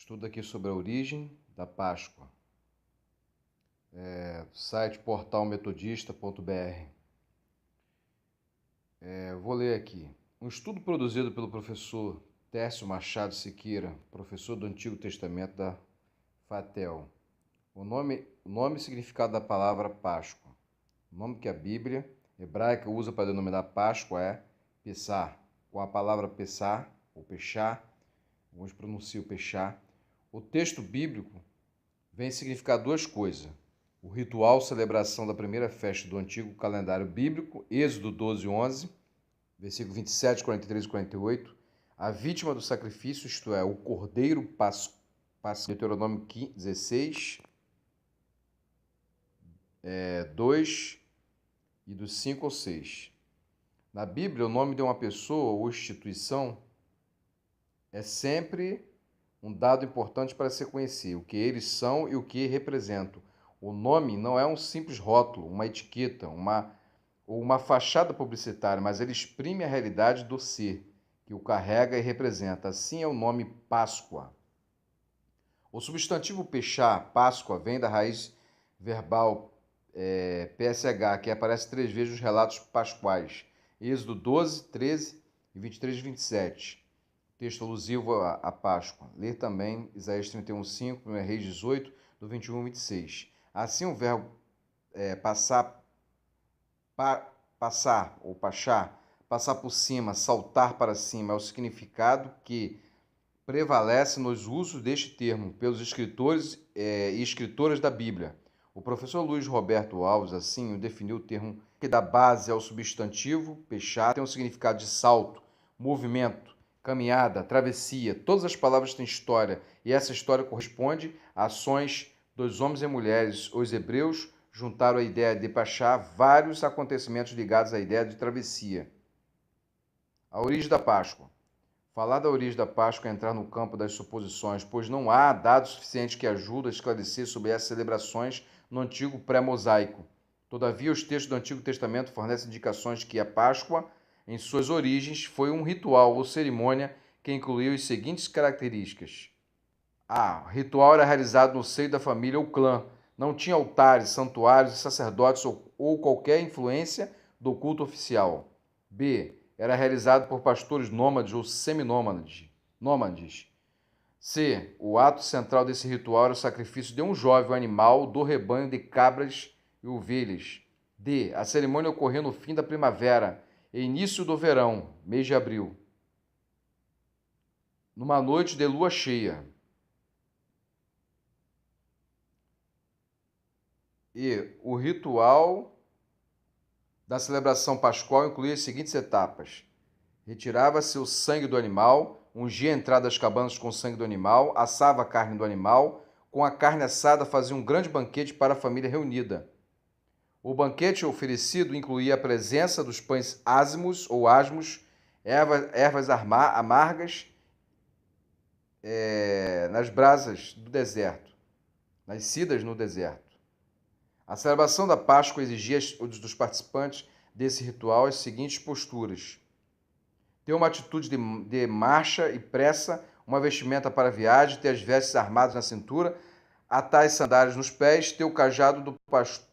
Estudo aqui sobre a origem da Páscoa. Site portalmetodista.br. Vou ler aqui. Um estudo produzido pelo professor Tércio Machado Siqueira, professor do Antigo Testamento da FATEL. O nome e significado da palavra Páscoa. O nome que a Bíblia hebraica usa para denominar Páscoa é Pessah, com a palavra Pessah ou Pechá, alguns pronunciam Pechá. O texto bíblico vem significar duas coisas. O ritual, celebração da primeira festa do antigo calendário bíblico, Êxodo 12:11, versículo 27, 43 e 48. A vítima do sacrifício, isto é, o cordeiro pascal, Deuteronômio 16, 2 e dos 5 ou 6. Na Bíblia, o nome de uma pessoa ou instituição é sempre um dado importante para se conhecer, o que eles são e o que representam. O nome não é um simples rótulo, uma etiqueta, uma fachada publicitária, mas ele exprime a realidade do ser, que o carrega e representa. Assim é o nome Páscoa. O substantivo Pechá, Páscoa, vem da raiz verbal PSH, que aparece 3 vezes nos relatos pascuais. Êxodo 12, 13 e 23 e 27. Texto alusivo à Páscoa. Ler também Isaías 31:5, 1 Reis 18, do 21 ao 26. Assim, o verbo passar ou passar por cima, saltar para cima, é o significado que prevalece nos usos deste termo pelos escritores e escritoras da Bíblia. O professor Luiz Roberto Alves, assim, definiu o termo que dá base ao substantivo pechá, tem um significado de salto, movimento, caminhada, travessia. Todas as palavras têm história, e essa história corresponde a ações dos homens e mulheres. Os hebreus juntaram a ideia de pachá vários acontecimentos ligados à ideia de travessia. A origem da Páscoa. Falar da origem da Páscoa é entrar no campo das suposições, pois não há dados suficientes que ajudem a esclarecer sobre essas celebrações no antigo pré-mosaico. Todavia, os textos do Antigo Testamento fornecem indicações que a Páscoa, em suas origens, foi um ritual ou cerimônia que incluía as seguintes características. O ritual era realizado no seio da família ou clã. Não tinha altares, santuários e sacerdotes ou qualquer influência do culto oficial. B. Era realizado por pastores nômades ou seminômades. C. O ato central desse ritual era o sacrifício de um jovem animal do rebanho de cabras e ovelhas. D. A cerimônia ocorreu no fim da primavera e início do verão, mês de abril, numa noite de lua cheia. E o ritual da celebração pascual incluía as seguintes etapas. Retirava-se o sangue do animal, ungia a entrada das cabanas com o sangue do animal, assava a carne do animal, com a carne assada fazia um grande banquete para a família reunida. O banquete oferecido incluía a presença dos pães ázimos ou asmos, ervas amargas nas brasas do deserto, nascidas no deserto. A celebração da Páscoa exigia dos participantes desse ritual as seguintes posturas: ter uma atitude de marcha e pressa, uma vestimenta para a viagem, ter as vestes armadas na cintura, atar as sandálias nos pés, ter o cajado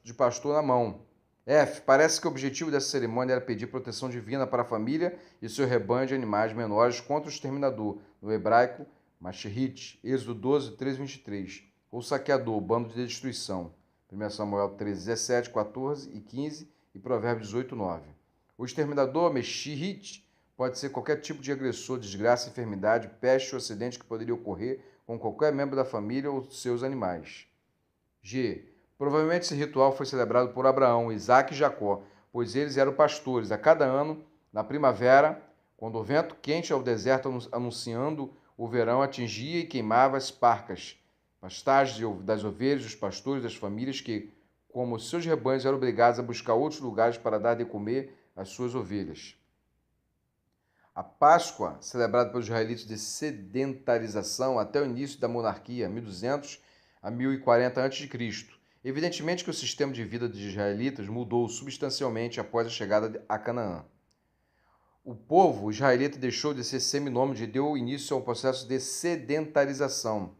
de pastor na mão. F. Parece que o objetivo dessa cerimônia era pedir proteção divina para a família e seu rebanho de animais menores contra o exterminador, no hebraico, Mashihit, Êxodo 12, 13 e 23, ou saqueador, bando de destruição, 1 Samuel 13, 17, 14 e 15 e Provérbios 18, 9. O exterminador, Meshihit, pode ser qualquer tipo de agressor, desgraça, enfermidade, peste ou acidente que poderia ocorrer com qualquer membro da família ou seus animais. G. Provavelmente esse ritual foi celebrado por Abraão, Isaque e Jacó, pois eles eram pastores. A cada ano, na primavera, quando o vento quente ao deserto anunciando o verão atingia e queimava as pastagens das ovelhas, dos pastores, das famílias que, como seus rebanhos, eram obrigados a buscar outros lugares para dar de comer às suas ovelhas. A Páscoa, celebrada pelos israelitas de sedentarização até o início da monarquia, 1200 a 1040 a.C. Evidentemente que o sistema de vida dos israelitas mudou substancialmente após a chegada a Canaã. O povo israelita deixou de ser seminômade e deu início a um processo de sedentarização.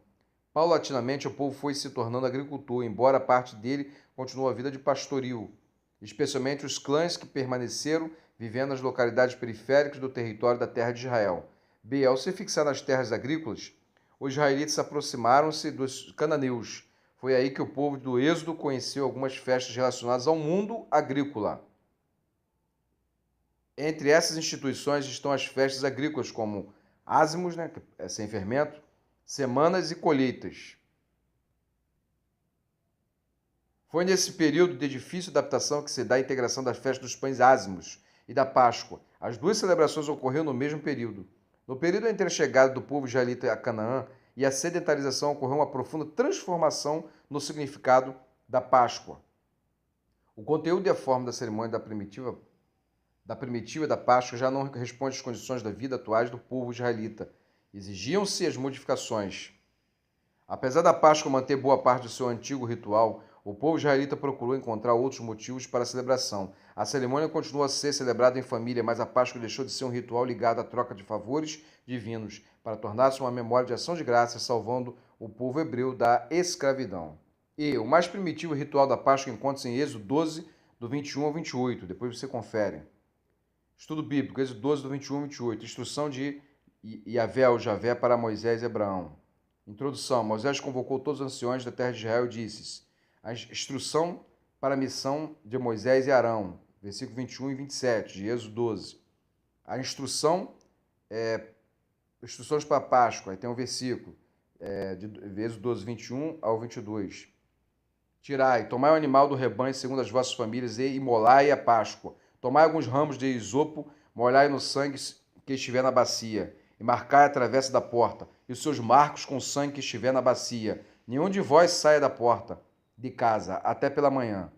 Paulatinamente, o povo foi se tornando agricultor, embora parte dele continuou a vida de pastoril, especialmente os clãs que permaneceram vivendo nas localidades periféricas do território da terra de Israel. B. Ao se fixar nas terras agrícolas, os israelitas aproximaram-se dos cananeus. Foi aí que o povo do Êxodo conheceu algumas festas relacionadas ao mundo agrícola. Entre essas instituições estão as festas agrícolas, como ázimos, que é sem fermento, semanas e colheitas. Foi nesse período de difícil adaptação que se dá a integração das festas dos pães ázimos e da Páscoa. As duas celebrações ocorreram no mesmo período. No período entre a chegada do povo israelita a Canaã e a sedentarização, ocorreu uma profunda transformação no significado da Páscoa. O conteúdo e a forma da cerimônia da primitiva e da Páscoa já não responde às condições da vida atuais do povo israelita. Exigiam-se as modificações. Apesar da Páscoa manter boa parte do seu antigo ritual, o povo israelita procurou encontrar outros motivos para a celebração. A cerimônia continua a ser celebrada em família, mas a Páscoa deixou de ser um ritual ligado à troca de favores divinos, para tornar-se uma memória de ação de graças, salvando o povo hebreu da escravidão. E o mais primitivo ritual da Páscoa encontra-se em Êxodo 12, do 21 ao 28. Depois você confere. Estudo bíblico, Êxodo 12, do 21 ao 28. Instrução de Yahvé ou Javé para Moisés e Abraão. Introdução. Moisés convocou todos os anciões da terra de Israel e disse: a instrução para a missão de Moisés e Arão. Versículo 21 e 27 de Êxodo 12. A instruções para a Páscoa. Aí tem um versículo de Êxodo 12, 21 ao 22. Tirai, tomai o animal do rebanho segundo as vossas famílias e imolai a Páscoa. Tomai alguns ramos de isopo, molhai no sangue que estiver na bacia, e marcai a travessa da porta, e os seus marcos com o sangue que estiver na bacia. Nenhum de vós saia da porta de casa até pela manhã.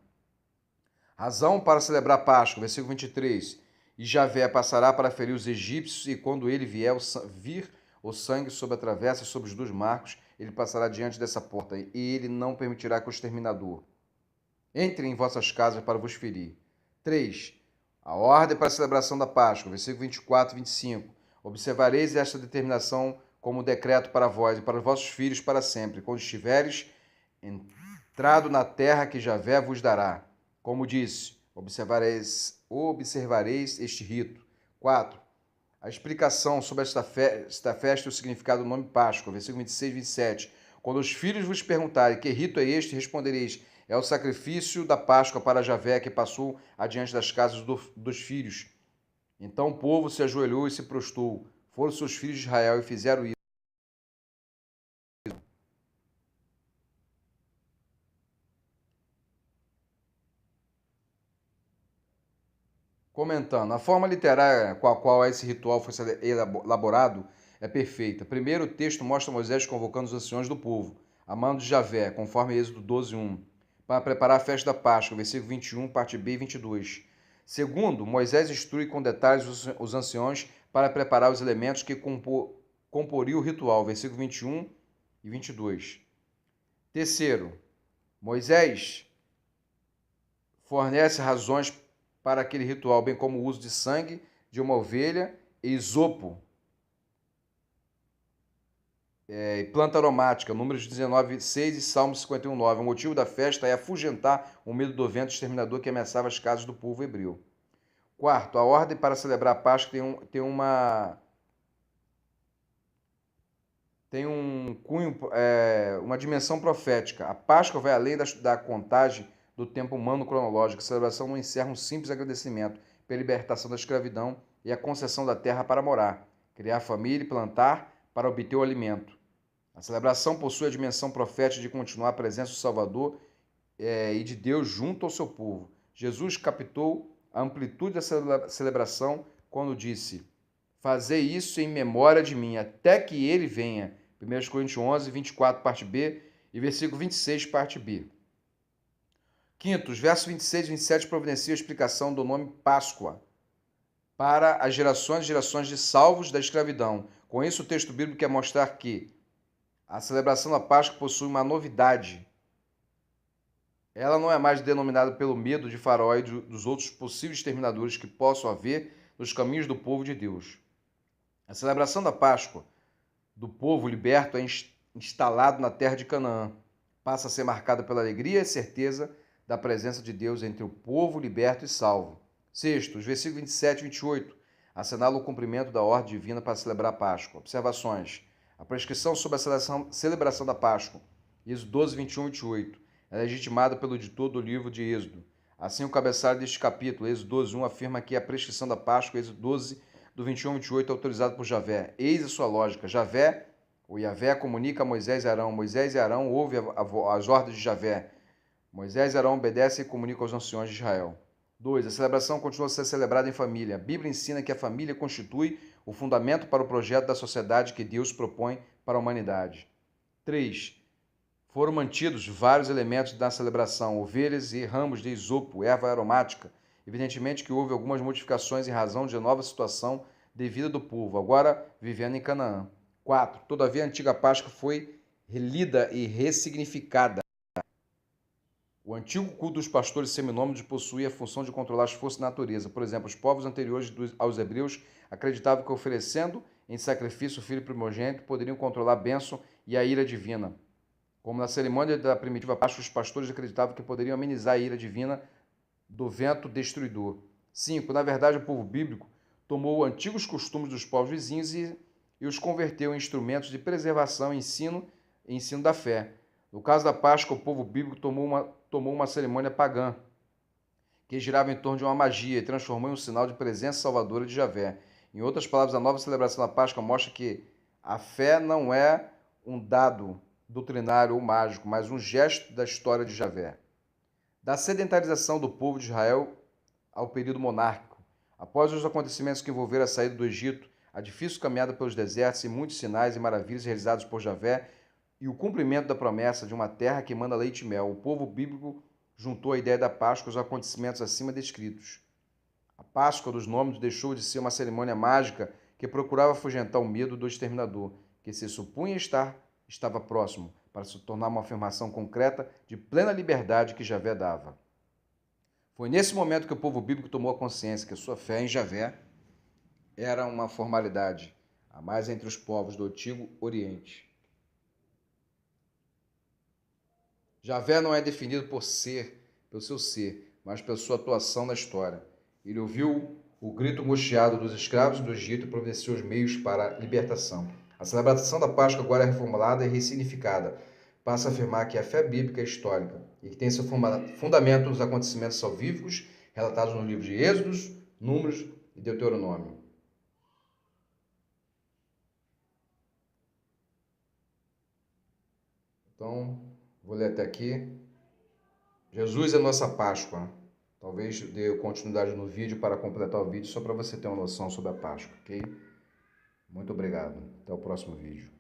Razão para celebrar a Páscoa, versículo 23. E Javé passará para ferir os egípcios, e quando ele vir o sangue sobre a travessa e sobre os dois marcos, ele passará diante dessa porta, e ele não permitirá que o exterminador entre em vossas casas para vos ferir. 3. A ordem para a celebração da Páscoa, versículo 24 e 25. Observareis esta determinação como decreto para vós e para os vossos filhos para sempre, quando estiveres entrado na terra que Javé vos dará. Como disse, observareis este rito. 4. A explicação sobre esta festa e o significado do nome Páscoa, versículo 26 e 27. Quando os filhos vos perguntarem que rito é este, respondereis: é o sacrifício da Páscoa para Javé que passou adiante das casas dos filhos. Então o povo se ajoelhou e se prostrou. Foram seus filhos de Israel e fizeram isso. Comentando, a forma literária com a qual esse ritual foi elaborado é perfeita. Primeiro, o texto mostra Moisés convocando os anciões do povo, a mando de Javé, conforme Êxodo 12, 1, para preparar a festa da Páscoa, versículo 21, parte B e 22. Segundo, Moisés instrui com detalhes os anciões para preparar os elementos que comporiam o ritual, versículo 21 e 22. Terceiro, Moisés fornece razões para aquele ritual, bem como o uso de sangue de uma ovelha e isopo, planta aromática, Números 19, 6 e Salmos 51, 9. O motivo da festa é afugentar o medo do vento exterminador que ameaçava as casas do povo hebreu. Quarto, a ordem para celebrar a Páscoa tem um cunho, uma dimensão profética. A Páscoa vai além da contagem do tempo humano cronológico. A celebração não encerra um simples agradecimento pela libertação da escravidão e a concessão da terra para morar, criar família e plantar para obter o alimento. A celebração possui a dimensão profética de continuar a presença do Salvador e de Deus junto ao seu povo. Jesus captou a amplitude da celebração quando disse: fazei isso em memória de mim, até que ele venha. 1 Coríntios 11, 24, parte B, e versículo 26, parte B. Quinto, os versos 26 e 27 providenciam a explicação do nome Páscoa para as gerações e gerações de salvos da escravidão. Com isso, o texto bíblico quer mostrar que a celebração da Páscoa possui uma novidade. Ela não é mais denominada pelo medo de Faraó e dos outros possíveis exterminadores que possam haver nos caminhos do povo de Deus. A celebração da Páscoa do povo liberto é instalado na terra de Canaã. Passa a ser marcada pela alegria e certeza da presença de Deus entre o povo liberto e salvo. Sexto, os versículos 27 e 28 assinalam o cumprimento da ordem divina para celebrar a Páscoa. Observações. A prescrição sobre a celebração da Páscoa, Êxodo 12, 21 e 28, é legitimada pelo editor do livro de Êxodo. Assim, o cabeçalho deste capítulo, Êxodo 12, 1, afirma que a prescrição da Páscoa, Êxodo 12, do 21 ao 28, é autorizado por Javé. Eis a sua lógica. Javé comunica a Moisés e Arão. Moisés e Arão ouvem as ordens de Javé. Moisés e Arão obedecem e comunicam aos anciões de Israel. 2. A celebração continua a ser celebrada em família. A Bíblia ensina que a família constitui o fundamento para o projeto da sociedade que Deus propõe para a humanidade. 3. Foram mantidos vários elementos da celebração, ovelhas e ramos de isopo, erva aromática. Evidentemente que houve algumas modificações em razão de nova situação de vida do povo, agora vivendo em Canaã. 4. Todavia, a antiga Páscoa foi relida e ressignificada. O antigo culto dos pastores seminômades possuía a função de controlar as forças da natureza. Por exemplo, os povos anteriores aos hebreus acreditavam que, oferecendo em sacrifício o filho primogênito, poderiam controlar a bênção e a ira divina. Como na cerimônia da primitiva Páscoa, os pastores acreditavam que poderiam amenizar a ira divina do vento destruidor. 5. Na verdade, o povo bíblico tomou antigos costumes dos povos vizinhos e os converteu em instrumentos de preservação e ensino da fé. No caso da Páscoa, o povo bíblico tomou uma cerimônia pagã, que girava em torno de uma magia e transformou em um sinal de presença salvadora de Javé. Em outras palavras, a nova celebração da Páscoa mostra que a fé não é um dado doutrinário ou mágico, mas um gesto da história de Javé. Da sedentarização do povo de Israel ao período monárquico. Após os acontecimentos que envolveram a saída do Egito, a difícil caminhada pelos desertos e muitos sinais e maravilhas realizados por Javé, e o cumprimento da promessa de uma terra que manda leite e mel, o povo bíblico juntou a ideia da Páscoa aos acontecimentos acima descritos. A Páscoa dos Nômades deixou de ser uma cerimônia mágica que procurava afugentar o medo do exterminador, que se supunha estava próximo, para se tornar uma afirmação concreta de plena liberdade que Javé dava. Foi nesse momento que o povo bíblico tomou a consciência que a sua fé em Javé era uma formalidade, a mais entre os povos do Antigo Oriente. Javé não é definido pelo seu ser, mas pela sua atuação na história. Ele ouviu o grito angustiado dos escravos do Egito e providenciou os meios para a libertação. A celebração da Páscoa agora é reformulada e ressignificada. Passa a afirmar que a fé bíblica é histórica e que tem seu fundamento nos acontecimentos salvíficos relatados no livro de Êxodos, Números e Deuteronômio. Então, vou ler até aqui. Jesus é nossa Páscoa. Talvez dê continuidade no vídeo para completar o vídeo, só para você ter uma noção sobre a Páscoa, ok? Muito obrigado. Até o próximo vídeo.